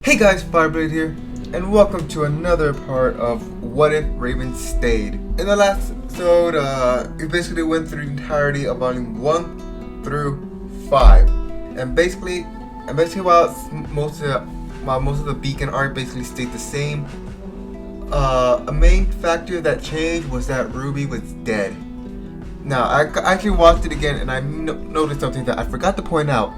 Hey guys, Fireblade here, and welcome to another part of What If Ravin Stayed. In the last episode, we basically went through the entirety of volume 1 through 5. And basically while most of the beacon arc basically stayed the same, a main factor that changed was that Ruby was dead. Now, I actually watched it again and I noticed something that I forgot to point out.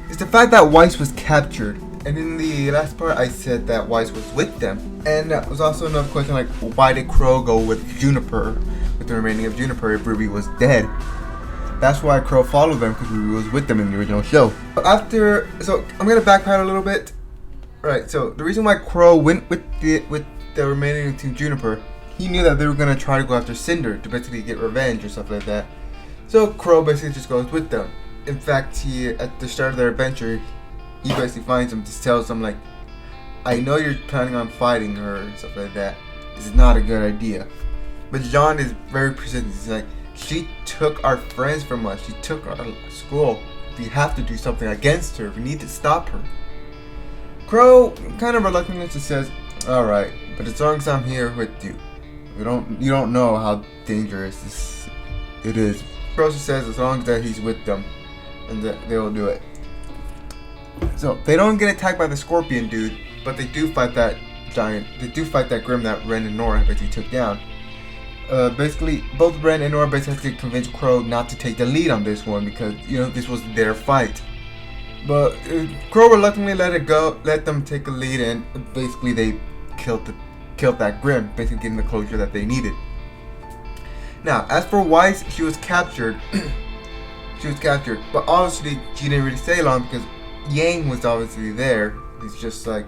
It's the fact that Weiss was captured. And in the last part, I said that Weiss was with them. And that was also another question, like, why did Crow go with Juniper, with the remaining of Juniper, if Ruby was dead? That's why Crow followed them, because Ruby was with them in the original show. So I'm gonna backpedal a little bit. Right. So the reason why Crow went with the remaining of Team Juniper, he knew that they were gonna try to go after Cinder to basically get revenge or stuff like that. So Crow basically just goes with them. In fact, at the start of their adventure, he basically finds him, just tells him, like, I know you're planning on fighting her and stuff like that. This is not a good idea. But John is very persistent. He's like, she took our friends from us. She took our school. We have to do something against her. We need to stop her. Crow kind of reluctantly just says, alright, but as long as I'm here with you. You don't know how dangerous it is. Crow just says as long as that he's with them, and that they'll do it. So they don't get attacked by the scorpion dude, but they do fight that giant. They do fight that Grim that Ren and Nora basically took down. Basically, both Ren and Nora basically convinced Crow not to take the lead on this one because this was their fight. But Crow reluctantly let them take the lead, and basically they killed that Grim, basically getting the closure that they needed. Now, as for Weiss, she was captured. But obviously she didn't really stay long because Yang was obviously there. It's just like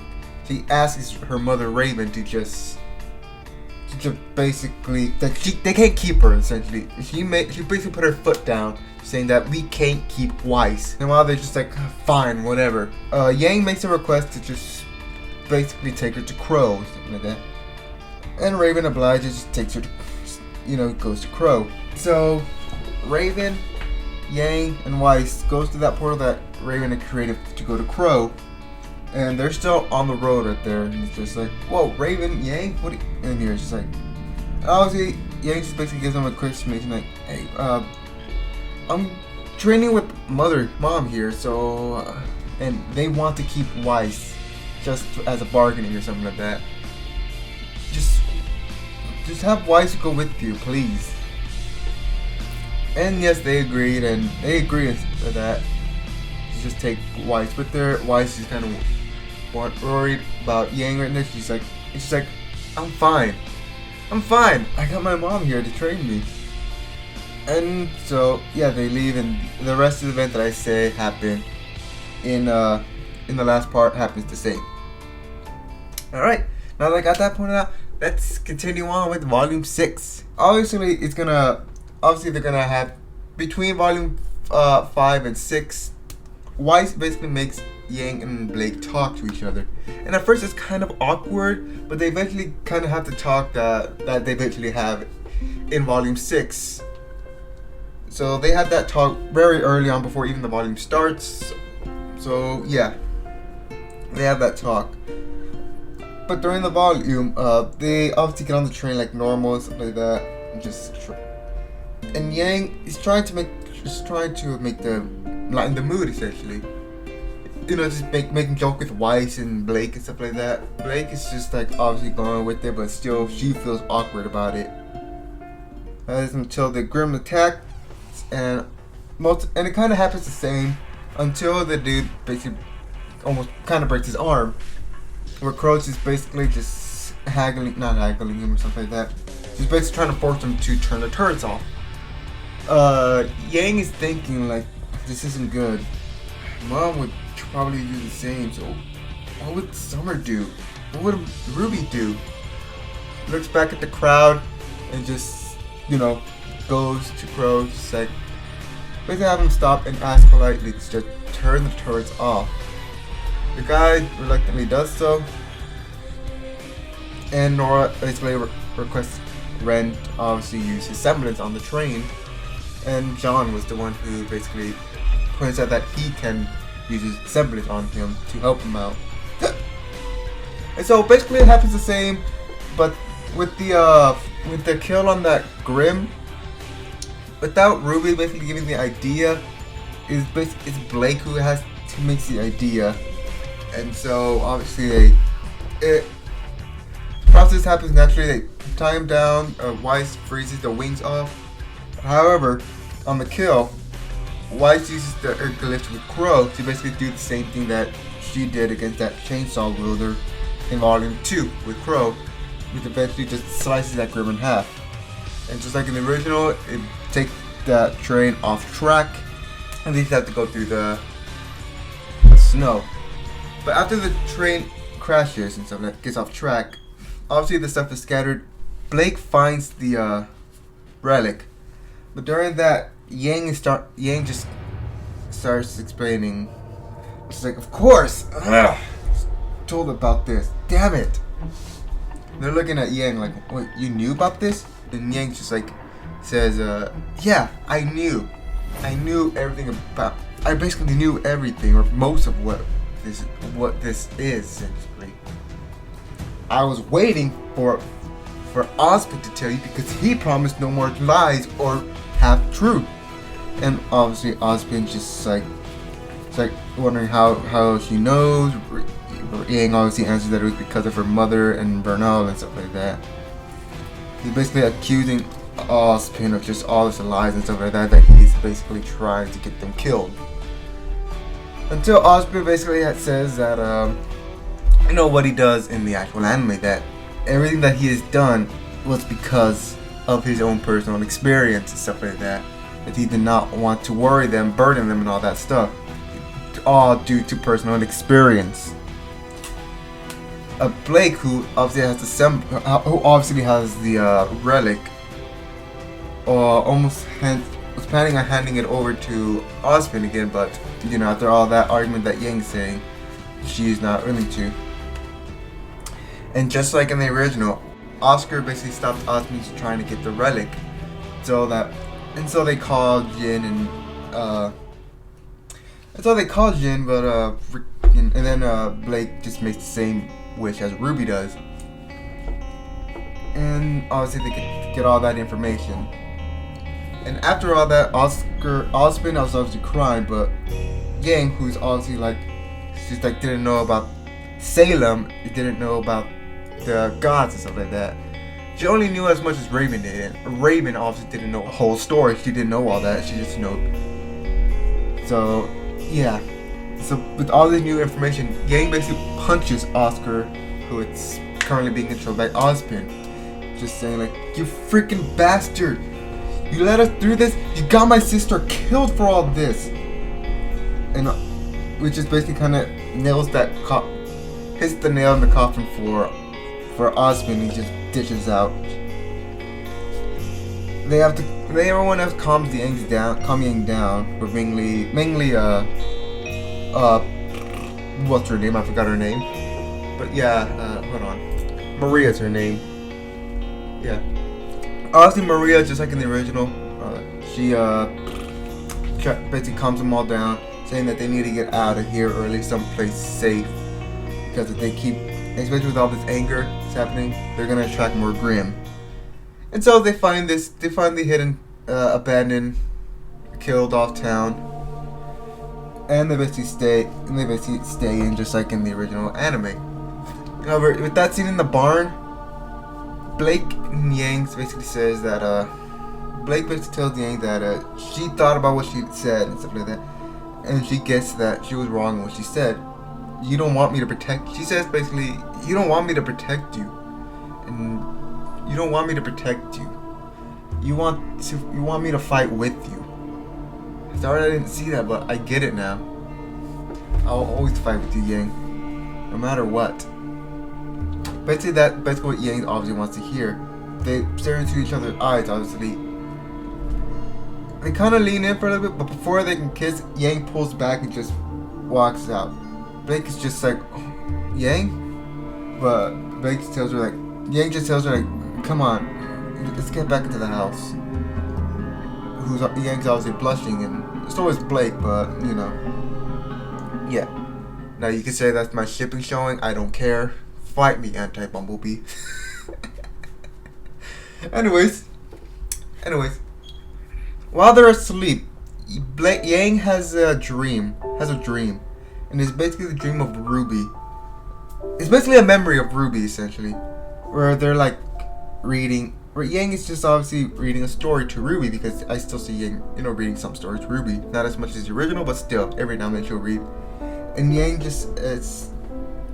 she asks her mother Ravin to just basically that they can't keep her. Essentially, she basically put her foot down, saying that we can't keep Weiss. And while they're just like, fine, whatever. Yang makes a request to just basically take her to Crow, or something like that. And Ravin obliges, just takes her to, goes to Crow. So Ravin, Yang, and Weiss goes to that portal that Ravin had created to go to Crow, and they're still on the road right there. And it's just like, whoa, Ravin, Yang, what? And here it's just like, obviously, Yang just basically gives them a quick explanation, like, hey, I'm training with mom here, so, and they want to keep Weiss just as a bargaining or something like that. Just have Weiss go with you, please. And yes, they agreed, and they agree with that. Just take Weiss with her. Weiss is kind of worried about Yang right now. She's like, I'm fine. I got my mom here to train me. And so yeah, they leave, and the rest of the event that I say happened in the last part happens the same. All right, now that I got that pointed out, let's continue on with volume 6. Obviously, they're gonna have between volume 5 and 6. Weiss basically makes Yang and Blake talk to each other, and at first it's kind of awkward, but they eventually kind of have to talk that they eventually have in volume 6. So they had that talk very early on before even the volume starts. So yeah, they have that talk. But during the volume, they obviously get on the train like normal and stuff like that, and Yang is trying to make them lighten the mood, essentially. Just making joke with Weiss and Blake and stuff like that. Blake is just like obviously going with it, but still she feels awkward about it. Until the Grim attack, and it kind of happens the same until the dude basically almost kind of breaks his arm. Where Crow is basically just not haggling him or something like that. She's basically trying to force him to turn the turrets off. Yang is thinking like, this isn't good. Mom would probably do the same, so what would Summer do? What would Ruby do? Looks back at the crowd and just, goes to Crow, just like, basically have him stop and ask politely to just turn the turrets off. The guy reluctantly does so, and Nora basically requests Ren to obviously use his semblance on the train, and John was the one who basically points out that he can use his semblance on him to help him out. And so basically it happens the same, but with the kill on that Grim, without Ruby basically giving the idea, it's Blake who makes the idea, and so obviously the process happens naturally. They tie him down. Weiss freezes the wings off. However, on the kill, Weiss uses the glitch with Crow to basically do the same thing that she did against that chainsaw wielder in Volume 2 with Crow, which eventually just slices that Grim in half. And just like in the original, it takes that train off track, and they have to go through the snow. But after the train crashes and stuff that gets off track, obviously the stuff is scattered. Blake finds the relic, but during that, Yang just starts explaining. She's like, "Of course, told about this. Damn it!" They're looking at Yang like, "What? You knew about this?" And Yang just like says, "Yeah, I knew. I knew everything about. I basically knew everything, or most of what this is essentially. I was waiting for Osmond to tell you because he promised no more lies or half truth." And obviously Osmond just like wondering how she knows. Yang obviously answers that it was because of her mother and Bernal and stuff like that. He's basically accusing Osmond of just all this lies and stuff like that he's basically trying to get them killed. Until Osmond basically says that you know what he does in the actual anime, that everything that he has done was because of his own personal experience and stuff like that. That he did not want to worry them, burden them, and all that stuff. All due to personal experience. Blake, who obviously has the relic, almost was planning on handing it over to Osmond again, but you know, after all that argument that Yang's saying, she's not willing to. And just like in the original, Oscar basically stopped Osmond trying to get the relic, so they call Jin and then Blake just makes the same wish as Ruby does, and obviously they could get all that information. And after all that, Osmond was obviously crying, but Yang, who's obviously didn't know about Salem, didn't know about the gods and stuff like that. She only knew as much as Ravin did, and Ravin obviously didn't know the whole story. She didn't know all that. She just So, yeah. So with all this new information, Yang basically punches Oscar, who is currently being controlled by Osmond, just saying like, "You freaking bastard! You let us through this. You got my sister killed for all this." And which is basically kind of hits the nail in the coffin for Osmond. He just dishes out. Everyone else calms Yang down. But mainly what's her name? I forgot her name. But yeah, hold on. Maria's her name. Yeah. Obviously Maria, just like in the original, she basically calms them all down, saying that they need to get out of here or at least someplace safe, because if they keep, especially with all this anger that's happening, they're gonna attract more Grim. And so they find the hidden, abandoned, killed off town, and they basically stay in just like in the original anime. However, with that scene in the barn, Blake and Yang basically says that Blake basically tells Yang that she thought about what she said and stuff like that, and she gets that she was wrong in what she said. You don't want me to protect. She says basically, you don't want me to protect you, and you don't want me to protect you. You want me to fight with you. Sorry I didn't see that, but I get it now. I'll always fight with you, Yang, no matter what. Basically what Yang obviously wants to hear. They stare into each other's eyes, obviously. They kind of lean in for a little bit, but before they can kiss, Yang pulls back and just walks out. Blake is just like, Yang? But Blake just tells her like, Yang just tells her like, come on, let's get back into the house. Yang's obviously blushing, and so is Blake, but yeah. Now you can say that's my shipping showing. I don't care. fight the anti-Bumblebee. anyways, while they're asleep, Yang has a dream, and it's basically the dream of Ruby. It's basically a memory of Ruby, essentially, where they're like reading. Where Yang is just obviously reading a story to Ruby, because I still see Yang, reading some stories to Ruby. Not as much as the original, but still, every now and then she'll read. And Yang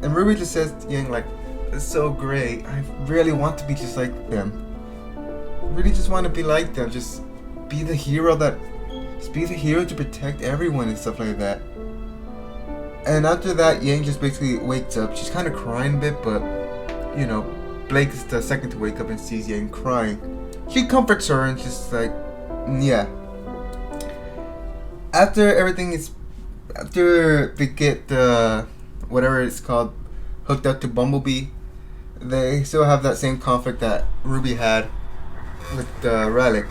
and Ruby just says to Yang like, "It's so great. I really want to be just like them. I really just want to be like them. Just be the hero to protect everyone and stuff like that." And after that, Yang just basically wakes up. She's kind of crying a bit, but Blake is the second to wake up and sees Yang crying. She comforts her and she's like, yeah. After they get whatever it's called hooked up to Bumblebee, they still have that same conflict that Ruby had with the relic.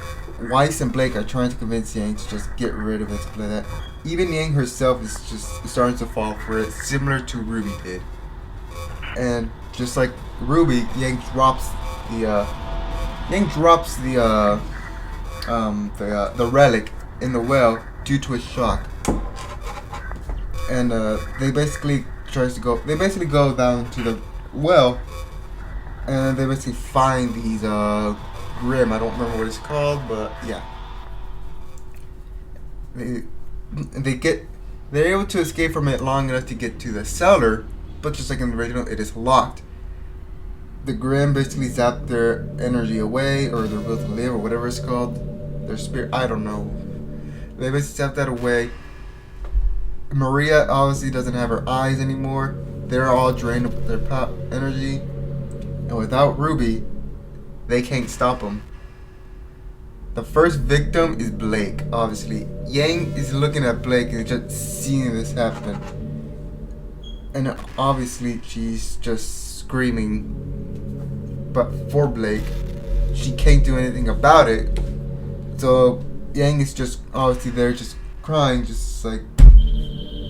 Weiss and Blake are trying to convince Yang to just get rid of it, stuff like that. Even Yang herself is just starting to fall for it, similar to Ruby did. And just like Ruby, Yang drops the relic in the well due to a shock. And they basically go down to the well, and they basically find these Grimm. I don't remember what it's called, but yeah. They're able to escape from it long enough to get to the cellar, but just like in the original, it is locked. The Grimm basically zap their energy away, or their will to live, or whatever it's called. Their spirit, I don't know. They basically zap that away. Maria obviously doesn't have her eyes anymore. They're all drained of their energy. And without Ruby, they can't stop them. The first victim is Blake, obviously. Yang is looking at Blake and just seeing this happen. And obviously she's just screaming. But for Blake, she can't do anything about it. So Yang is just obviously there just crying, just like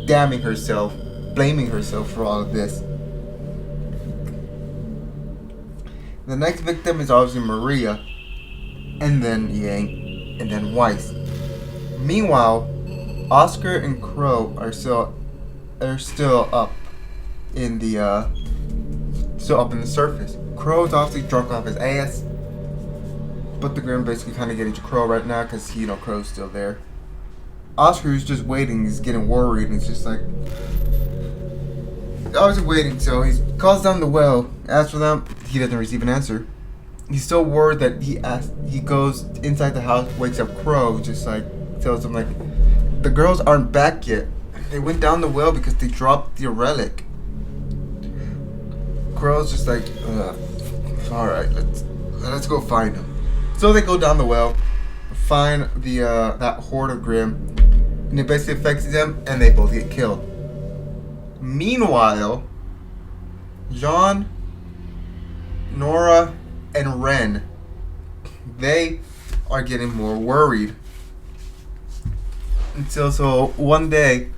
damning herself, blaming herself for all of this. The next victim is obviously Maria, and then Yang, and then Weiss. Meanwhile, Oscar and Crow are still up in the surface. Crow's obviously drunk off his ass, but the Grimm basically kind of getting to Crow right now because Crow's still there. Oscar, who's just waiting, is getting worried and it's just like, I was waiting, so he calls down the well, asks for them. He doesn't receive an answer. He's so worried that he goes inside the house, wakes up Crow, just like tells him like, the girls aren't back yet. They went down the well because they dropped the relic. Crow's just like, all right, let's go find them. So they go down the well, find the that horde of Grimm, and it basically affects them, and they both get killed. Meanwhile, John, Nora, and Ren, they are getting more worried. Until so one day,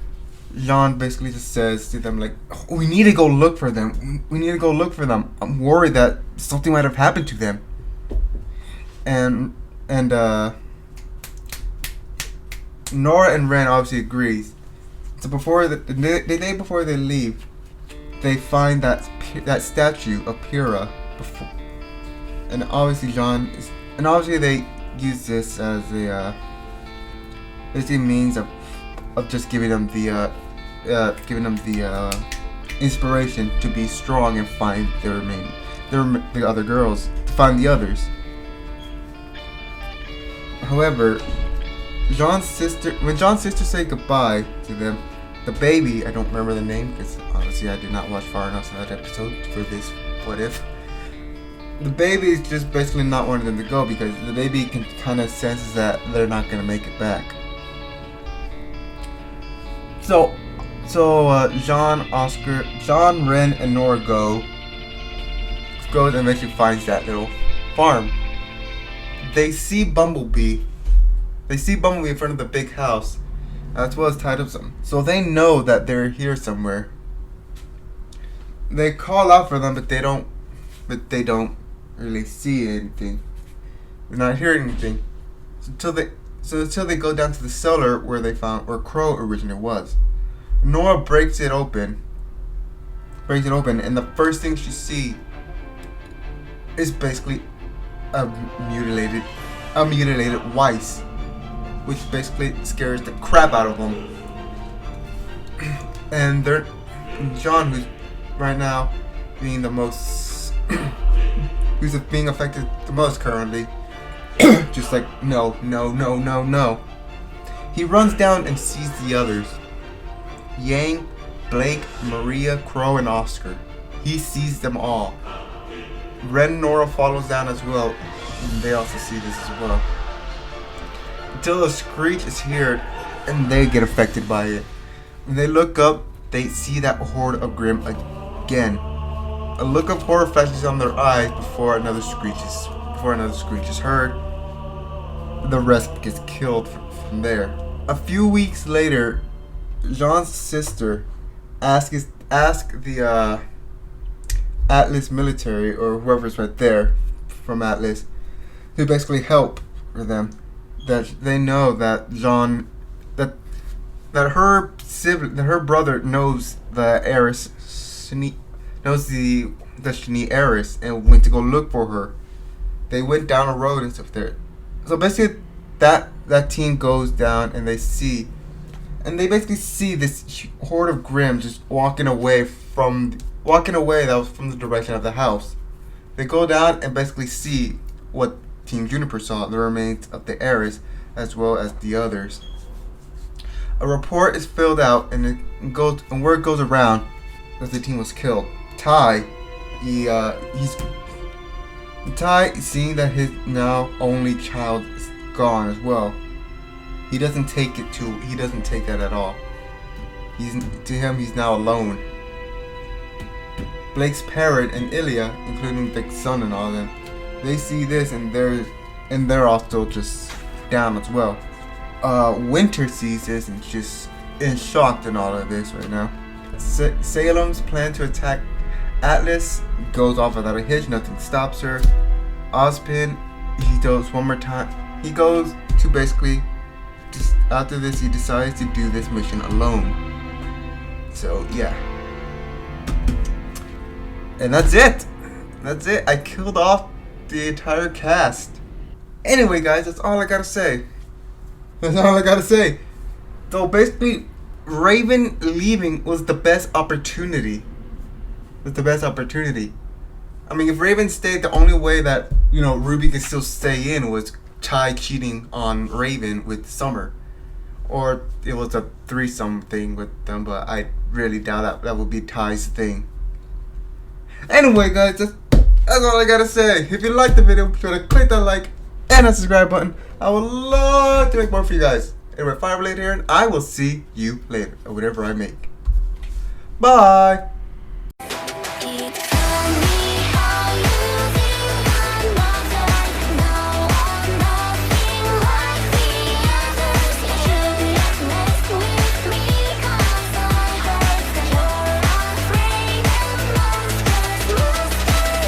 Jean basically just says to them like, oh, we need to go look for them. We need to go look for them. I'm worried that something might have happened to them. And Nora and Ren obviously agrees. So before the day before they leave, they find that statue of Pyrrha. And obviously they use this as a basically means of just giving them the inspiration to be strong and find the other girls, to find the others. However, when John's sister said goodbye to them, the baby, I don't remember the name because honestly I did not watch far enough of that episode for this What If. The baby is just basically not wanting them to go because the baby can kind of senses that they're not going to make it back. So John, Ren, and Nora goes and eventually finds that little farm. They see Bumblebee. in front of the big house, as well as tied up some. So they know that they're here somewhere. they call out for them, but they don't really see anything. They're not hearing anything. Until they go down to the cellar where they found where Crow originally was. Nora breaks it open, and the first thing she sees is basically a mutilated Weiss, which basically scares the crap out of them. And John, who's right now being the most, who's being affected the most currently, just like no. He runs down and sees the others. Yang, Blake, Maria, Crow, and Oscar. He sees them all. Ren and Nora follows down as well, and they also see this as well. Until a screech is heard, and they get affected by it. When they look up, they see that horde of Grimm again. A look of horror flashes on their eyes before another screech is heard. The rest gets killed from there. A few weeks later, Jean's sister asks the Atlas military, or whoever's right there from Atlas, to basically help for them. That they know that Jean, that her brother knows the heiress, knows the Shani heiress, and went to go look for her. They went down a road and stuff there. So basically, that team goes down and they basically see this horde of Grimm just walking away that was from the direction of the house. They go down and basically see what Team Juniper saw, the remains of the heiress as well as the others. A report is filled out and word goes around that the team was killed. Tai, seeing that his now only child is gone as well, he doesn't take that at all. He's now alone. Blake's parent and Ilya, including Vic's son and all of them, they see this and they're also just down as well. Winter sees this and just is shocked in all of this right now. Salem's plan to attack Atlas goes off without a hitch. Nothing stops her. Ozpin, he goes one more time. He goes to basically, just after this, he decides to do this mission alone. So yeah. And that's it. I killed off the entire cast. Anyway, guys, that's all I gotta say. So basically, Ravin leaving was the best opportunity. I mean, if Ravin stayed, the only way that, RWBY could still stay in was Tai cheating on Ravin with Summer. Or it was a threesome thing with them, but I really doubt that would be Tai's thing. Anyway, guys, that's all I gotta say. If you liked the video, be sure to click that like and that subscribe button. I would love to make more for you guys. Anyway, Fire Blade here, and I will see you later, or whatever I make. Bye!